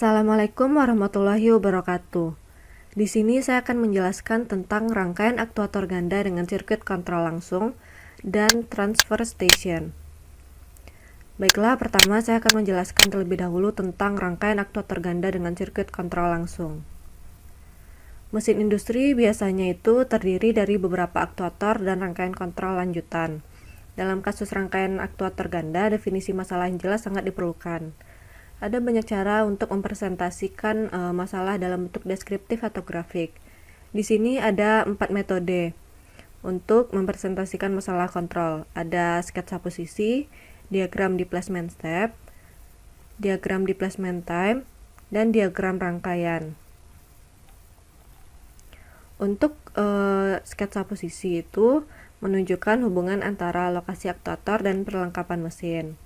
Assalamualaikum warahmatullahi wabarakatuh. Di sini saya akan menjelaskan tentang rangkaian aktuator ganda dengan sirkuit kontrol langsung dan transfer station. Baiklah, pertama saya akan menjelaskan terlebih dahulu tentang rangkaian aktuator ganda dengan sirkuit kontrol langsung. Mesin industri biasanya itu terdiri dari beberapa aktuator dan rangkaian kontrol lanjutan. Dalam kasus rangkaian aktuator ganda, definisi masalah yang jelas sangat diperlukan. Ada banyak cara untuk mempresentasikan masalah dalam bentuk deskriptif atau grafik. Di sini ada 4 metode untuk mempresentasikan masalah kontrol. Ada sketsa posisi, diagram displacement step, diagram displacement time, dan diagram rangkaian. Untuk sketsa posisi itu menunjukkan hubungan antara lokasi aktuator dan perlengkapan mesin.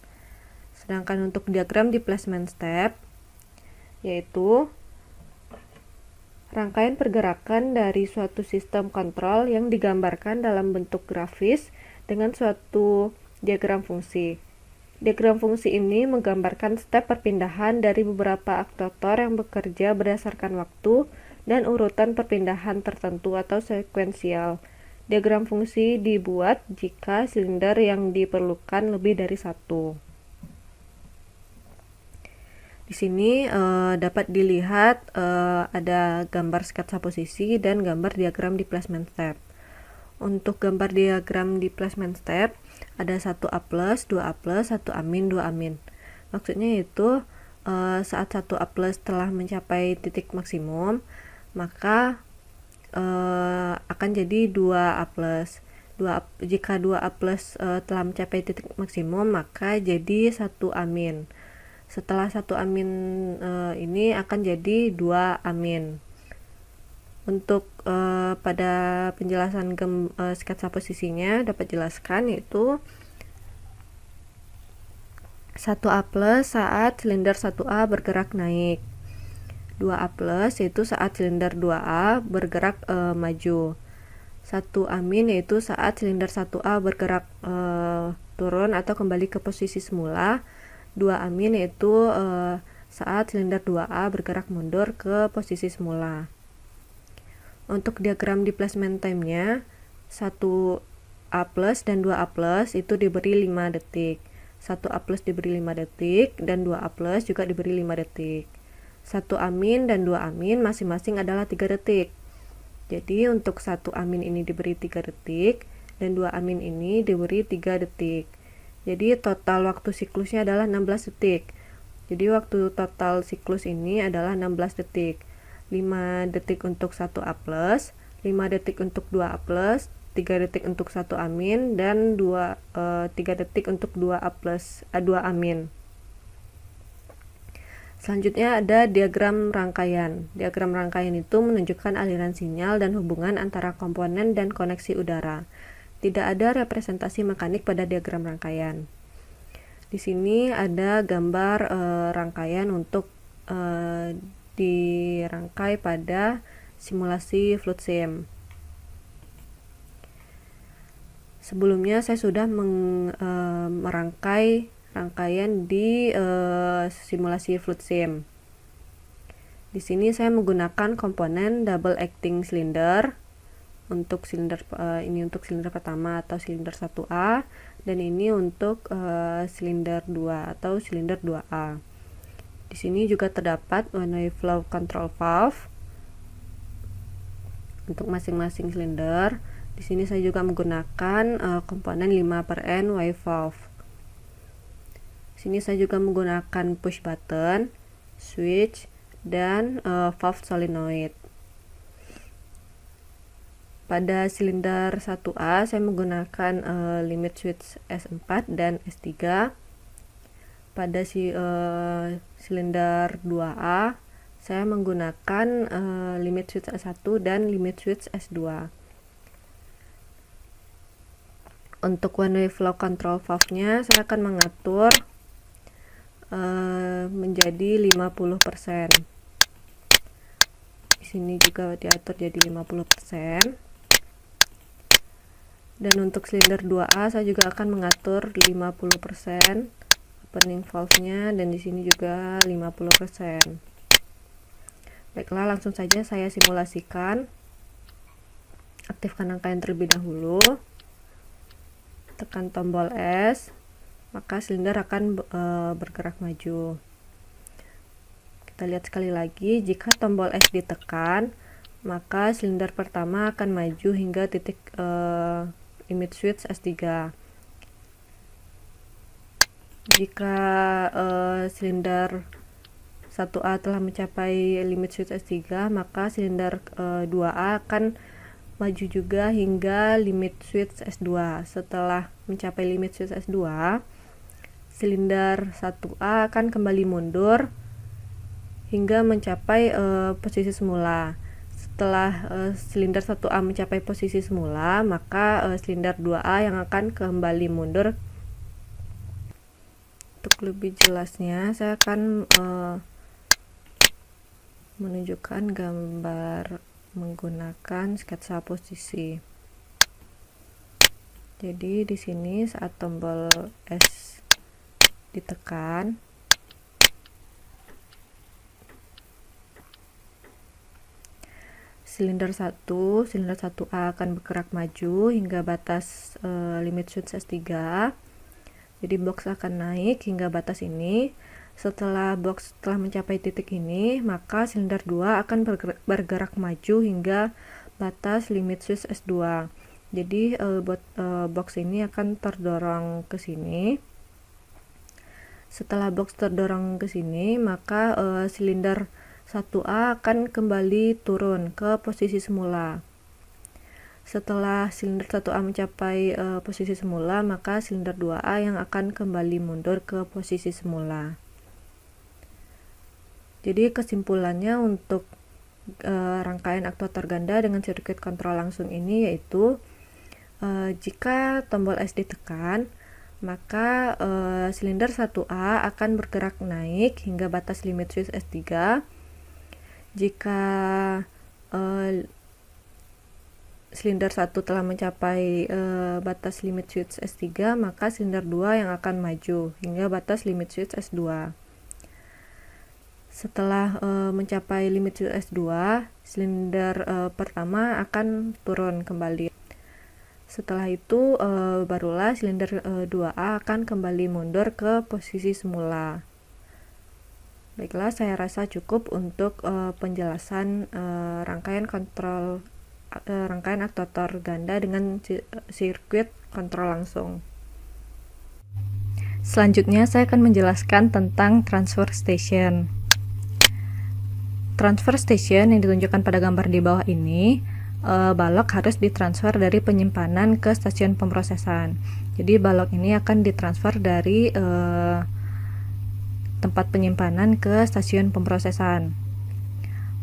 Sedangkan untuk diagram displacement step, yaitu rangkaian pergerakan dari suatu sistem kontrol yang digambarkan dalam bentuk grafis dengan suatu diagram fungsi. Diagram fungsi ini menggambarkan step perpindahan dari beberapa aktuator yang bekerja berdasarkan waktu dan urutan perpindahan tertentu atau sekuensial. Diagram fungsi dibuat jika silinder yang diperlukan lebih dari satu. Di sini dapat dilihat ada gambar sketsa posisi dan gambar diagram displacement step. Untuk gambar diagram displacement step ada 1A+, 2A+, 1A-, 2A-. Maksudnya itu saat 1A+ telah mencapai titik maksimum, maka akan jadi 2A+. Jika 2A+ telah mencapai titik maksimum, maka jadi 1A-. Setelah 1A- ini akan jadi 2A-. Untuk pada penjelasan sketsa posisinya dapat jelaskan yaitu 1A+ saat silinder 1A bergerak naik, 2A+ yaitu saat silinder 2A bergerak maju, 1A- yaitu saat silinder 1A bergerak turun atau kembali ke posisi semula, 2A- yaitu saat silinder 2A bergerak mundur ke posisi semula. Untuk diagram displacement time-nya 1A+ dan 2A+ itu diberi 5 detik. 1A+ diberi 5 detik dan 2A+ juga diberi 5 detik. 1A- dan 2A- masing-masing adalah 3 detik. Jadi untuk 1A- ini diberi 3 detik dan 2A- ini diberi 3 detik. Jadi total waktu siklusnya adalah 16 detik. Jadi waktu total siklus ini adalah 16 detik. 5 detik untuk 1A+, 5 detik untuk 2A+, 3 detik untuk 1A- dan 3 detik untuk 2A+, 2A-. Selanjutnya ada diagram rangkaian. Diagram rangkaian itu menunjukkan aliran sinyal dan hubungan antara komponen dan koneksi udara. Tidak ada representasi mekanik pada diagram rangkaian. Di sini ada gambar rangkaian untuk dirangkai pada simulasi fluid sim. Sebelumnya saya sudah merangkai rangkaian di simulasi fluid sim. Di sini saya menggunakan komponen double acting cylinder. Untuk silinder ini untuk silinder pertama atau silinder 1A, dan ini untuk silinder 2 atau silinder 2A. Di sini juga terdapat one way flow control valve untuk masing-masing silinder. Di sini saya juga menggunakan komponen 5/n wave valve. Di sini saya juga menggunakan push button, switch, dan valve solenoid. Pada silinder 1A saya menggunakan limit switch S4 dan S3. Pada silinder 2A saya menggunakan limit switch S1 dan limit switch S2. Untuk one way flow control valve-nya saya akan mengatur menjadi 50%. Di sini juga diatur jadi 50%. Dan untuk silinder 2A saya juga akan mengatur 50% opening valve-nya, dan di sini juga 50%. Baiklah, langsung saja saya simulasikan. Aktifkan rangkaian terlebih dahulu. Tekan tombol S, maka silinder akan bergerak maju. Kita lihat sekali lagi, jika tombol S ditekan, maka silinder pertama akan maju hingga titik limit switch S3. Jika silinder 1A telah mencapai limit switch S3, maka silinder 2A akan maju juga hingga limit switch S2. Setelah mencapai limit switch S2, silinder 1A akan kembali mundur hingga mencapai posisi semula. Setelah silinder 1A mencapai posisi semula, maka silinder 2A yang akan kembali mundur. Untuk lebih jelasnya, saya akan menunjukkan gambar menggunakan sketsa posisi. Jadi di sini saat tombol S ditekan, silinder 1A akan bergerak maju hingga batas limit switch S3. Jadi box akan naik hingga batas ini. Setelah box telah mencapai titik ini, maka silinder 2 akan bergerak maju hingga batas limit switch S2. Jadi box ini akan terdorong ke sini. Setelah box terdorong ke sini, maka silinder 1A akan kembali turun ke posisi semula. Setelah silinder 1A mencapai posisi semula, maka silinder 2A yang akan kembali mundur ke posisi semula. Jadi kesimpulannya untuk rangkaian aktuator ganda dengan sirkuit kontrol langsung ini yaitu jika tombol S ditekan, maka silinder 1A akan bergerak naik hingga batas limit switch S3. Jika silinder 1 telah mencapai batas limit switch S3, maka silinder 2 yang akan maju hingga batas limit switch S2. Setelah mencapai limit switch S2, silinder pertama akan turun kembali. Setelah itu barulah silinder 2A akan kembali mundur ke posisi semula. Baiklah, saya rasa cukup untuk penjelasan rangkaian aktuator ganda dengan sirkuit kontrol langsung. Selanjutnya saya akan menjelaskan tentang transfer station. Transfer station yang ditunjukkan pada gambar di bawah ini, balok harus ditransfer dari penyimpanan ke stasiun pemrosesan. Jadi balok ini akan ditransfer dari tempat penyimpanan ke stasiun pemrosesan.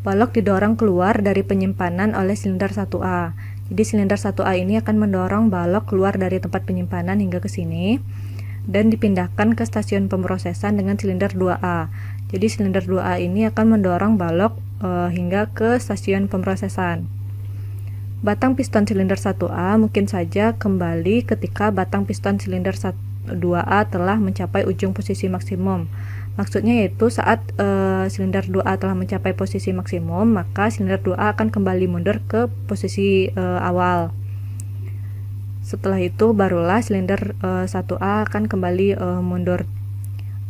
Balok didorong keluar dari penyimpanan oleh silinder 1A. Jadi silinder 1A ini akan mendorong balok keluar dari tempat penyimpanan hingga ke sini dan dipindahkan ke stasiun pemrosesan dengan silinder 2A. Jadi silinder 2A ini akan mendorong balok hingga ke stasiun pemrosesan. Batang piston silinder 1A mungkin saja kembali ketika batang piston silinder 2A telah mencapai ujung posisi maksimum. Maksudnya yaitu saat silinder 2A telah mencapai posisi maksimum, maka silinder 2A akan kembali mundur ke posisi awal. Setelah itu barulah silinder 1A akan kembali mundur.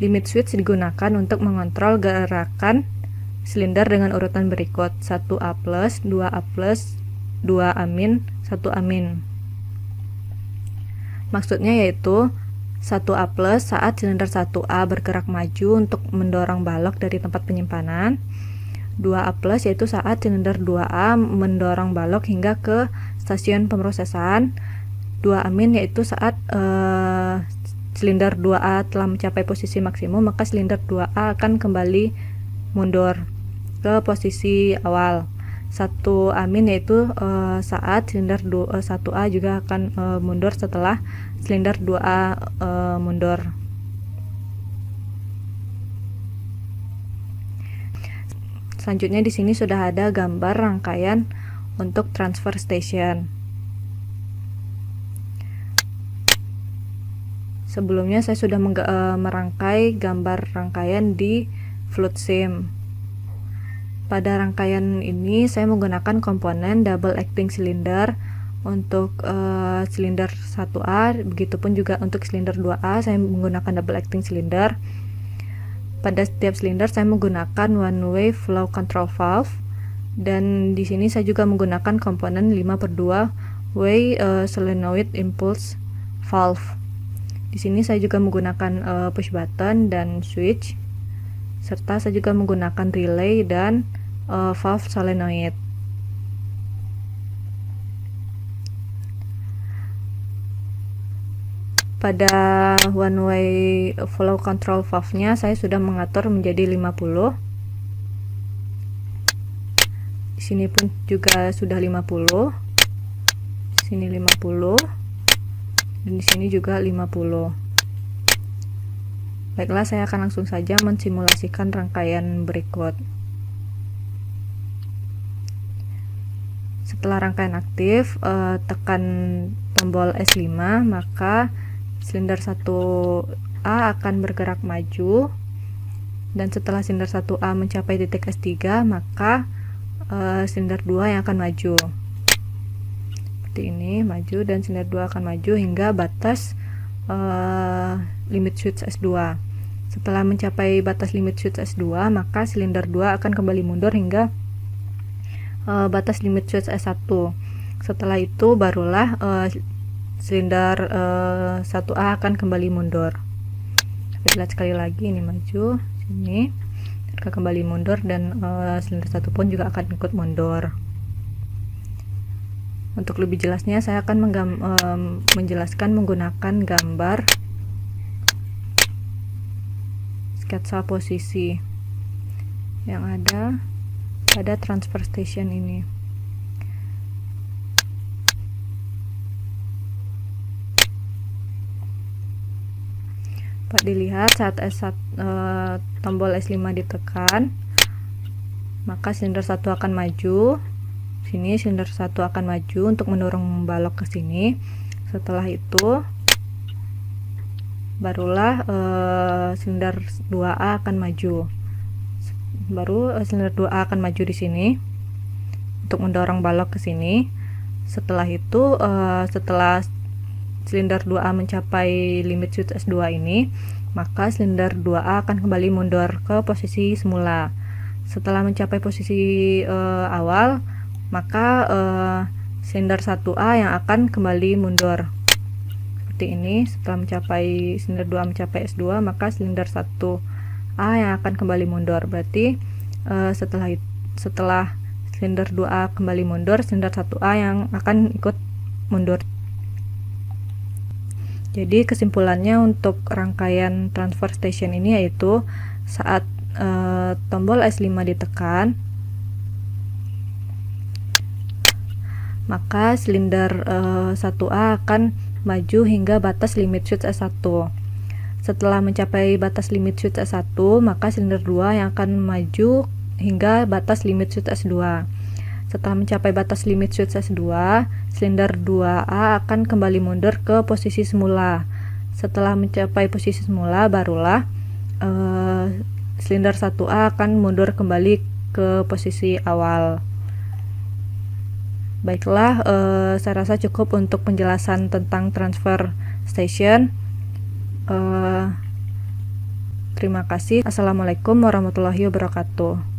Limit switch digunakan untuk mengontrol gerakan silinder dengan urutan berikut: 1A+, 2A+, 2A-, 1A-. Maksudnya yaitu 1A+ saat silinder 1A bergerak maju untuk mendorong balok dari tempat penyimpanan. 2A+ yaitu saat silinder 2A mendorong balok hingga ke stasiun pemrosesan. 2A- yaitu saat silinder 2A telah mencapai posisi maksimum, maka silinder 2A akan kembali mundur ke posisi awal. 1A- yaitu saat silinder 1A juga akan mundur setelah silinder 2A mundur. Selanjutnya di sini sudah ada gambar rangkaian untuk transfer station. Sebelumnya saya sudah merangkai gambar rangkaian di Float Sim. Pada rangkaian ini saya menggunakan komponen double acting cylinder untuk silinder 1A, begitupun juga untuk silinder 2A saya menggunakan double acting cylinder. Pada setiap silinder saya menggunakan one way flow control valve, dan di sini saya juga menggunakan komponen 5/2 way solenoid impulse valve. Di sini saya juga menggunakan push button dan switch, serta saya juga menggunakan relay dan valve solenoid. Pada one way flow control valve-nya saya sudah mengatur menjadi 50. Di sini pun juga sudah 50. Di sini 50. Dan di sini juga 50. Baiklah, saya akan langsung saja mensimulasikan rangkaian berikut. Setelah rangkaian aktif, tekan tombol S5, maka silinder 1A akan bergerak maju, dan setelah silinder 1A mencapai titik S3, maka silinder 2 yang akan maju. Seperti ini, maju, dan silinder 2 akan maju hingga batas limit switch S2. Setelah mencapai batas limit switch S2, maka silinder 2 akan kembali mundur hingga batas limit switch S1. Setelah itu barulah silinder 1A akan kembali mundur. Lihat sekali lagi, ini maju, sini kembali mundur, dan silinder 1 pun juga akan ikut mundur. Untuk lebih jelasnya saya akan menjelaskan menggunakan gambar sketsa posisi yang ada pada transfer station ini. Dapat dilihat saat tombol S5 ditekan, maka silinder 1 akan maju. Sini silinder 1 akan maju untuk mendorong balok ke sini. Setelah itu barulah silinder 2A akan maju. Baru silinder 2A akan maju di sini untuk mendorong balok ke sini. Setelah itu setelah silinder 2A mencapai limit switch S2 ini, maka silinder 2A akan kembali mundur ke posisi semula. Setelah mencapai posisi awal, maka silinder 1A yang akan kembali mundur. Seperti ini, setelah mencapai silinder 2 mencapai S2, maka silinder 1A yang akan kembali mundur. Berarti setelah silinder 2A kembali mundur, silinder 1A yang akan ikut mundur. Jadi kesimpulannya untuk rangkaian transfer station ini yaitu saat tombol S5 ditekan, maka silinder 1A akan maju hingga batas limit switch S1. Setelah mencapai batas limit switch S1, maka silinder 2 yang akan maju hingga batas limit switch S2. Setelah mencapai batas limit switch S2, silinder 2A akan kembali mundur ke posisi semula. Setelah mencapai posisi semula, barulah silinder 1A akan mundur kembali ke posisi awal. Baiklah, saya rasa cukup untuk penjelasan tentang transfer station. Terima kasih. Assalamualaikum warahmatullahi wabarakatuh.